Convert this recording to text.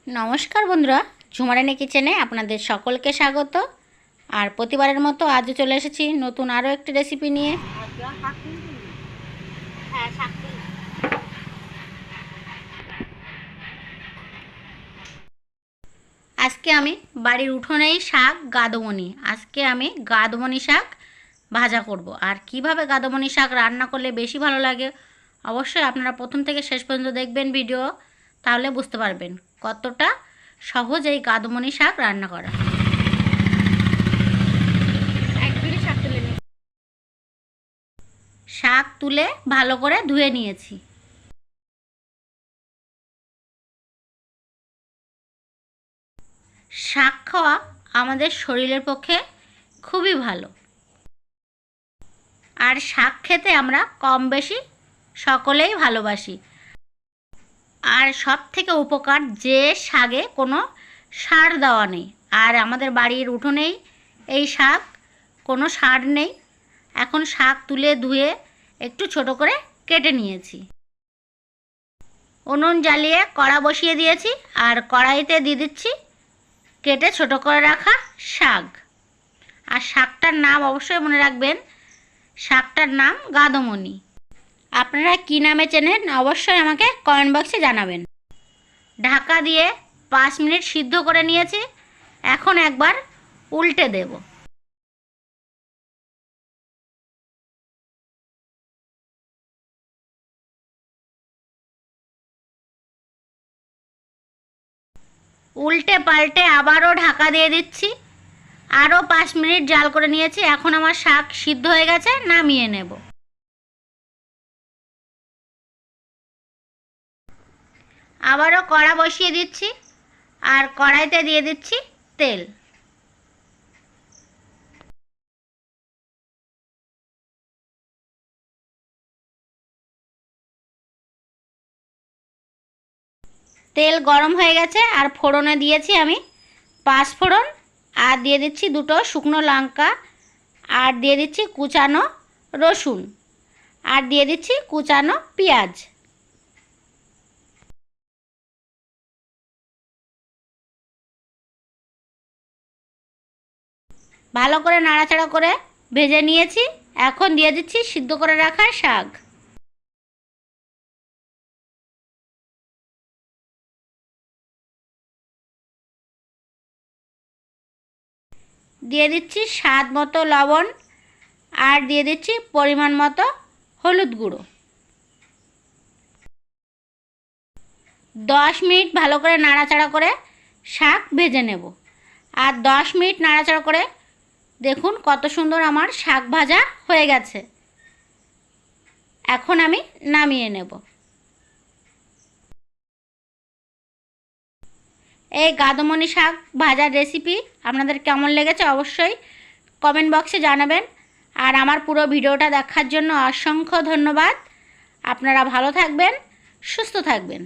নমস্কার বন্ধুরা, ঝুমারানি কিচেনে আপনাদের সকলকে স্বাগত। আর প্রতিবারের মতো আজও চলে এসেছি নতুন আরও একটি রেসিপি নিয়ে। আজকে আমি বাড়ির উঠোনেই শাক গাদমনি, আজকে আমি গাদমনি শাক ভাজা করব। আর কিভাবে গাদমনি শাক রান্না করলে বেশি ভালো লাগে অবশ্যই আপনারা প্রথম থেকে শেষ পর্যন্ত দেখবেন ভিডিও, তাহলে বুঝতে পারবেন কতটা সহজ এই গাদমনি শাক রান্না করা। শাক তুলে ভালো করে ধুয়ে নিয়েছি। শাক খাওয়া আমাদের শরীরের পক্ষে খুবই ভালো, আর শাক খেতে আমরা কম বেশি সকলেই ভালোবাসি। আর সব থেকে উপকার যে শাকে কোনো সার দেওয়া নেই, আর আমাদের বাড়ির উঠোনেই এই শাক, কোনো সার নেই। এখন শাক তুলে ধুয়ে একটু ছোট করে কেটে নিয়েছি। উনুন জ্বালিয়ে কড়া বসিয়ে দিয়েছি, আর কড়াইতে দিয়ে দিচ্ছি কেটে ছোট করে রাখা শাক। আর শাকটার নাম অবশ্যই মনে রাখবেন, শাকটার নাম গাদমনি। আপনারা কী নামে চেনেন অবশ্যই আমাকে কমেন্ট বক্সে জানাবেন। ঢাকা দিয়ে 5 মিনিট সিদ্ধ করে নিয়েছি। এখন একবার উল্টে দেব। উল্টে পাল্টে আবারও ঢাকা দিয়ে দিচ্ছি। আরও 5 মিনিট জাল করে নিয়েছি। এখন আমার শাক সিদ্ধ হয়ে গেছে, নামিয়ে নেব। আবারও কড়া বসিয়ে দিচ্ছি, আর কড়াইতে দিয়ে দিচ্ছি তেল। তেল গরম হয়ে গেছে, আর ফোড়নে দিয়েছি আমি 5 ফোড়ন, আর দিয়ে দিচ্ছি 2টো শুকনো লঙ্কা, আর দিয়ে দিচ্ছি কুচানো রসুন, আর দিয়ে দিচ্ছি কুচানো পেঁয়াজ। ভালো করে নাড়াচাড়া করে ভেজে নিয়েছি। এখন দিয়ে দিচ্ছি সিদ্ধ করে রাখা শাক। দিয়ে দিচ্ছি স্বাদ মতো লবণ, আর দিয়ে দিচ্ছি পরিমাণ মতো হলুদ গুঁড়ো। 10 মিনিট ভালো করে নাড়াচাড়া করে শাক ভেজে নেব। আর 10 মিনিট নাড়াচাড়া করে দেখুন কত সুন্দর আমার শাক ভাজা হয়ে গেছে। এখন আমি নামিয়ে নেব। এই গাদমনি শাক ভাজার রেসিপি আপনাদের কেমন লেগেছে অবশ্যই কমেন্ট বক্সে জানাবেন। আর আমার পুরো ভিডিওটা দেখার জন্য অসংখ্য ধন্যবাদ। আপনারা ভালো থাকবেন, সুস্থ থাকবেন।